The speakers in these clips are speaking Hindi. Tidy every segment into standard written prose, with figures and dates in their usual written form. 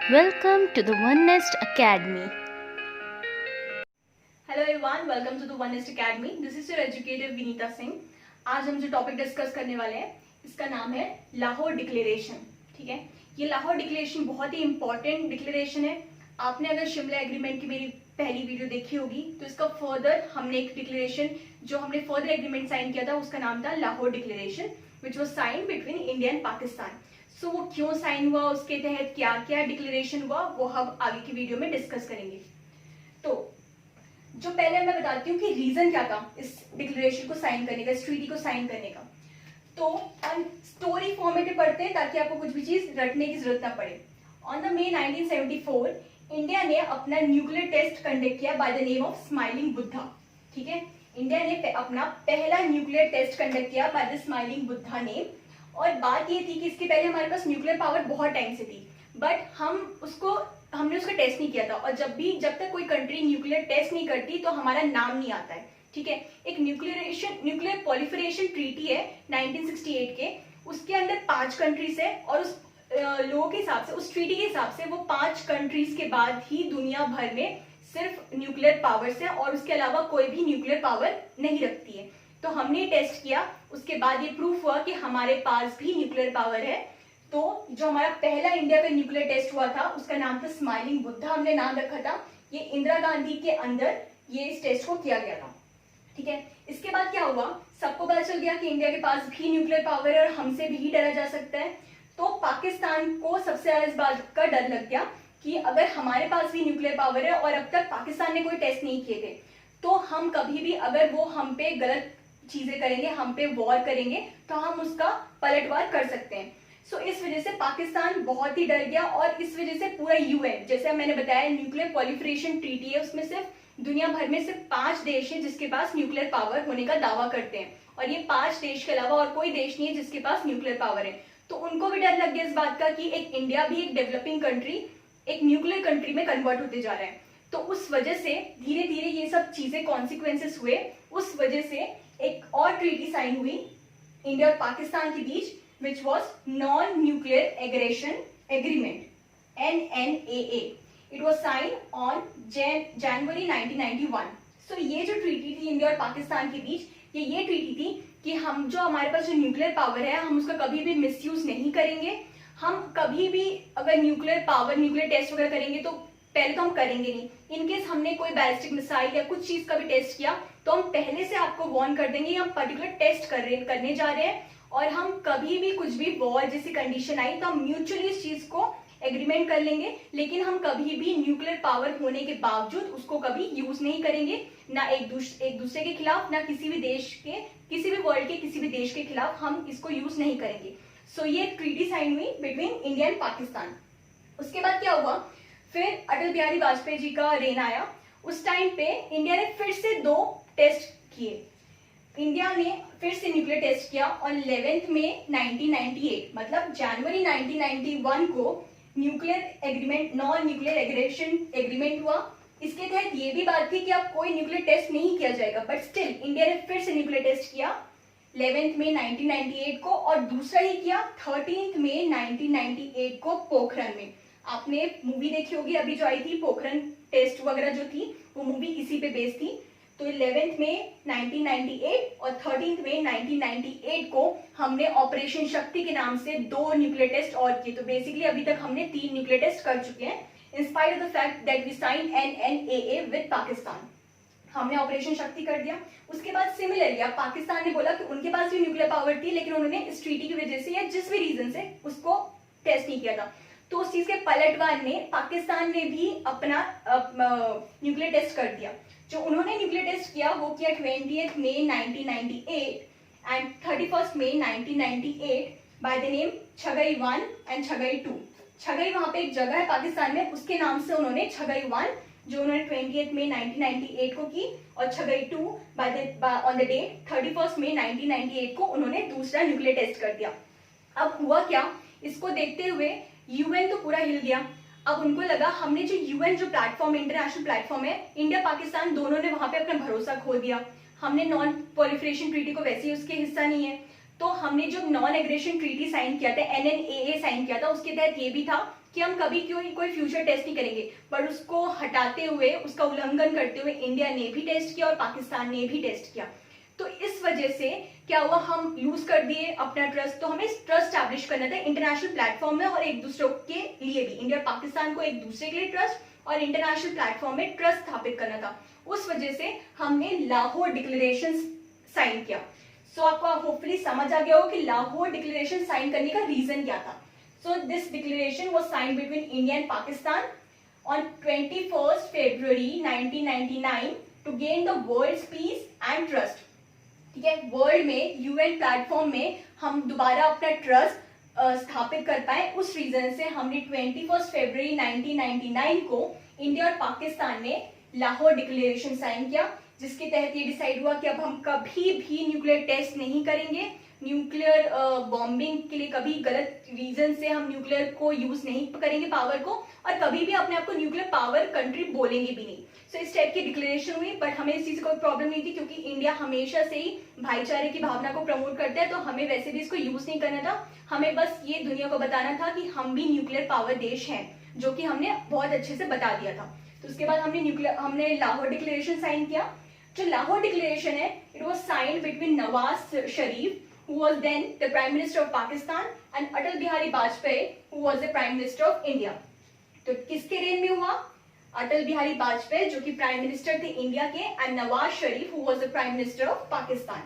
Welcome to the One Nest Academy. Hello everyone, welcome to the one nest academy. This is your educator Vinita Singh. आज हम जो टॉपिक डिस्कस करने वाले हैं इसका नाम है लाहौर डिक्लेरेशन। ठीक है, ये लाहौर डिक्लेरेशन बहुत ही इंपॉर्टेंट डिक्लेरेशन है। आपने अगर शिमला एग्रीमेंट की मेरी पहली वीडियो देखी होगी तो इसका फर्दर हमने एक डिक्लेरेशन जो हमने फर्दर एग्रीमेंट साइन किया था उसका नाम था Lahore declaration, which was sign between India and Pakistan. So वो क्यों साइन हुआ, उसके तहत क्या क्या डिक्लेरेशन हुआ, वो हम आगे की वीडियो में डिस्कस करेंगे। तो जो पहले मैं बताती हूँ कि रीजन क्या था इस डिक्लेरेशन को साइन करने का, इस ट्रीटी को साइन करने का। तो हम स्टोरी फॉर्मेट में पढ़ते हैं ताकि आपको कुछ भी चीज रटने की जरूरत ना पड़े। ऑन द मे 1974 इंडिया ने अपना न्यूक्लियर टेस्ट कंडक्ट किया bye the name of smiling Buddha. ठीक है, इंडिया ने अपना पहला न्यूक्लियर टेस्ट कंडक्ट किया by the smiling Buddha name. और बात ये थी कि इसके पहले हमारे पास न्यूक्लियर पावर बहुत टाइम से थी, बट हमने उसका टेस्ट नहीं किया था। और जब तक कोई कंट्री न्यूक्लियर टेस्ट नहीं करती तो हमारा नाम नहीं आता है। ठीक है, एक न्यूक्लियर पॉलिफरेशन ट्रीटी है 1968 के, उसके अंदर 5 कंट्रीज है और उस लोगों के हिसाब से, उस ट्रीटी के हिसाब से वो 5 कंट्रीज के बाद ही दुनिया भर में सिर्फ न्यूक्लियर पावर्स है और उसके अलावा कोई भी न्यूक्लियर पावर नहीं रखती है। तो हमने टेस्ट किया, उसके बाद ये प्रूफ हुआ कि हमारे पास भी न्यूक्लियर पावर है। तो जो हमारा पहला इंडिया का न्यूक्लियर टेस्ट हुआ था उसका नाम था स्माइलिंग बुद्धा, हमने नाम रखा था। ये इंदिरा गांधी के अंदर ये इस टेस्ट को किया गया था। ठीक है, इसके बाद क्या हुआ, सबको पता चल गया कि इंडिया के पास भी न्यूक्लियर पावर है और हमसे भी डरा जा सकता है। तो पाकिस्तान को सबसे ज्यादा इस बात का डर लग गया कि अगर हमारे पास भी न्यूक्लियर पावर है और अब तक पाकिस्तान ने कोई टेस्ट नहीं किए थे तो हम कभी भी अगर वो हम पे गलत चीजें करेंगे, हम पे वॉर करेंगे तो हम उसका पलटवार कर सकते हैं। सो इस वजह से पाकिस्तान बहुत ही डर गया और इस वजह से पूरा यूएन, जैसे मैंने बताया न्यूक्लियर पॉलिफरेशन ट्रीटी है, उसमें सिर्फ दुनिया भर में सिर्फ 5 देश है जिसके पास न्यूक्लियर पावर होने का दावा करते हैं और ये 5 देश के अलावा और कोई देश नहीं है जिसके पास न्यूक्लियर पावर है। तो उनको भी डर लग गया इस बात का कि एक इंडिया भी एक डेवलपिंग कंट्री एक न्यूक्लियर कंट्री में कन्वर्ट होते जा रहा है। तो उस वजह से धीरे धीरे ये सब चीजें कॉन्सिक्वेंसेस हुए। उस वजह से एक और ट्रीटी साइन हुई इंडिया और पाकिस्तान के बीच, which was non-nuclear aggression agreement (NNAA). It was signed on January 1991. So ये जो ट्रीटी थी इंडिया और पाकिस्तान के बीच, ये ट्रीटी थी कि हम जो हमारे पास जो न्यूक्लियर पावर है हम उसका कभी भी मिसयूज नहीं करेंगे। हम कभी भी अगर न्यूक्लियर टेस्ट वगैरह करेंगे तो पहले तो हम करेंगे नहीं। इनकेस हमने कोई बैलिस्टिक मिसाइल या कुछ चीज का भी टेस्ट किया तो हम पहले से आपको वार्न कर देंगे हम पर्टिकुलर टेस्ट करने जा रहे हैं और हम कभी भी कुछ भी वॉर जैसी कंडीशन आई तो हम म्यूचुअली इस चीज को एग्रीमेंट कर लेंगे, लेकिन हम कभी भी न्यूक्लियर पावर होने के बावजूद उसको कभी यूज नहीं करेंगे, ना एक दूसरे के खिलाफ, ना किसी भी वर्ल्ड के किसी भी देश के खिलाफ हम इसको यूज नहीं करेंगे। सो ये ट्रीटी साइन हुई बिटवीन इंडिया एंड पाकिस्तान। उसके बाद क्या हुआ, फिर अटल बिहारी वाजपेयी जी का रेन आया। उस टाइम पे इंडिया ने फिर से 2 टेस्ट किए। इंडिया ने फिर से न्यूक्लियर टेस्ट किया और 11 मई 1998 मतलब जनवरी 1991 को nuclear agreement, non nuclear aggression agreement हुआ। इसके तहत ये भी बात थी कि अब कोई न्यूक्लियर टेस्ट नहीं किया जाएगा, बट स्टिल इंडिया ने फिर से न्यूक्लियर टेस्ट किया 11 मई 1998 को और दूसरा ही किया 13 मई 1998 को पोखरण में। आपने मूवी देखी होगी अभी जो आई थी, पोखरण टेस्ट वगैरह जो थी वो मूवी इसी पे बेस्ड थी। तो 11 मई 1998 और 13 मई 1998 को हमने ऑपरेशन शक्ति के नाम से 2 न्यूक्लियर टेस्ट और किए। तो बेसिकली अभी तक हमने 3 न्यूक्लियर टेस्ट कर चुके हैं in spite of the fact that we sign NNAA with Pakistan. हमने ऑपरेशन शक्ति कर दिया। उसके बाद सिमिलरली पाकिस्तान ने बोला कि उनके पास भी न्यूक्लियर पावर थी लेकिन उन्होंने इस ट्रीटी की वजह से या जिस भी रीजन से उसको टेस्ट नहीं किया था। तो उस चीज के पलटवार ने पाकिस्तान ने भी अपना न्यूक्लियर टेस्ट कर दिया। जो उन्होंने न्यूक्लियर टेस्ट किया वो किया 20 मई 1998 एंड 31 मई 1998 by the name Chagai 1 and Chagai 2। Chagai वहां पे एक जगह है पाकिस्तान में, उसके नाम से उन्होंने छगई 1 जो उन्होंने 28 मई 1998 को की और छगई 2 ऑन द डेट 31 मई 1998 को उन्होंने दूसरा न्यूक्लियर टेस्ट कर दिया। अब हुआ क्या, इसको देखते हुए यूएन तो पूरा हिल गया। अब उनको लगा हमने जो यूएन जो प्लेटफॉर्म, इंटरनेशनल प्लेटफॉर्म है, इंडिया पाकिस्तान दोनों ने वहां पे अपना भरोसा खो दिया। हमने नॉन पॉलिफरेशन ट्रीटी को वैसे ही उसके हिस्सा नहीं है, तो हमने जो नॉन एग्रेशन ट्रीटी साइन किया था, NNAA साइन किया था, उसके तहत ये भी था कि हम कभी कोई फ्यूचर टेस्ट नहीं करेंगे, बट उसको हटाते हुए, उसका उल्लंघन करते हुए इंडिया ने भी टेस्ट किया और पाकिस्तान ने भी टेस्ट किया। तो इस वजह से क्या हुआ, हम लूज कर दिए अपना ट्रस्ट। तो हमें ट्रस्ट स्टैब्लिश करना था इंटरनेशनल प्लेटफॉर्म में और एक दूसरे के लिए भी, इंडिया पाकिस्तान को एक दूसरे के लिए ट्रस्ट और इंटरनेशनल प्लेटफॉर्म में ट्रस्ट स्थापित करना था। उस वजह से हमने लाहौर डिक्लेरेशन साइन किया। सो आपको होपफुली समझ आ गया हो कि लाहौर डिक्लेरेशन साइन करने का रीजन क्या था। So this declaration was signed between India and Pakistan on 21 February 1999 to gain the world's peace and trust. ठीक है, वर्ल्ड में यूएन प्लेटफॉर्म में हम दोबारा अपना ट्रस्ट स्थापित कर पाए। उस रीजन से हमने 21 February 1999 को इंडिया और पाकिस्तान ने लाहौर डिक्लेरेशन साइन किया, जिसके तहत ये डिसाइड हुआ कि अब हम कभी भी न्यूक्लियर टेस्ट नहीं करेंगे, न्यूक्लियर बॉम्बिंग के लिए कभी गलत रीजन से हम न्यूक्लियर को यूज नहीं करेंगे पावर को, और कभी भी अपने आप को न्यूक्लियर पावर कंट्री बोलेंगे भी नहीं। सो इस टाइप की डिक्लेरेशन हुई, बट हमें इस चीज से कोई प्रॉब्लम नहीं थी क्योंकि इंडिया हमेशा से ही भाईचारे की भावना को प्रमोट करता है, तो हमें वैसे भी इसको यूज नहीं करना था। हमें बस ये दुनिया को बताना था कि हम भी न्यूक्लियर पावर देश हैं, जो कि हमने बहुत अच्छे से बता दिया था। तो उसके बाद हमने लाहौर डिक्लेरेशन साइन किया। जो लाहौर डिक्लेरेशन है, it was signed between Nawaz Sharif who was then the Prime Minister of Pakistan and Atal Bihari Vajpayee who was the Prime Minister of India। तो किसके रेन में हुआ? अटल बिहारी वाजपेयी जो कि प्राइम मिनिस्टर थे इंडिया के, and Nawaz Sharif who was the prime minister of Pakistan.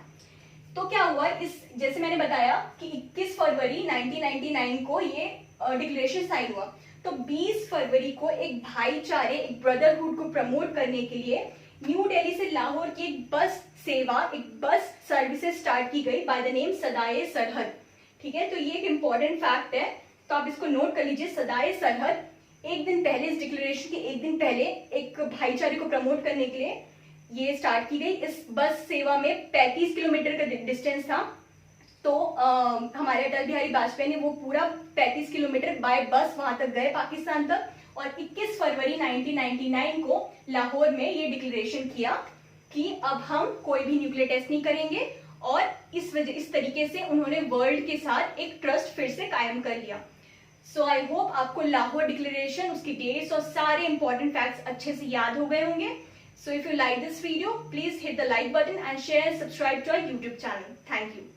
तो क्या हुआ, इस जैसे मैंने बताया कि 21 फरवरी 1999 को ये डिक्लेरेशन साइन हुआ। तो 20 फरवरी को एक भाईचारे, एक ब्रदरहुड को प्रमोट करने के लिए न्यू दिल्ली से लाहौर की एक बस सेवा, एक बस सर्विसेज स्टार्ट की गई बाय द नेम सदाए सरहद। ठीक है, तो ये एक इंपॉर्टेंट फैक्ट है, तो आप इसको नोट कर लीजिए। सदाए सरहद एक दिन पहले, इस डिक्लेरेशन के एक दिन पहले, एक भाईचारे को प्रमोट करने के लिए ये स्टार्ट की गई। इस बस सेवा में 35 किलोमीटर का डिस्टेंस था। तो हमारे अटल बिहारी वाजपेयी ने वो पूरा 35 किलोमीटर बाय बस वहां तक गए पाकिस्तान तक, और 21 फरवरी 1999 को लाहौर में ये डिक्लेरेशन किया कि अब हम कोई भी न्यूक्लियर टेस्ट नहीं करेंगे, और इस तरीके से उन्होंने वर्ल्ड के साथ एक ट्रस्ट फिर से कायम कर लिया। सो आई होप आपको लाहौर डिक्लेरेशन, उसकी डेट्स और सारे इंपॉर्टेंट फैक्ट्स अच्छे से याद हो गए होंगे। So if you like this video, please hit the like button and share and subscribe to our YouTube channel. Thank you.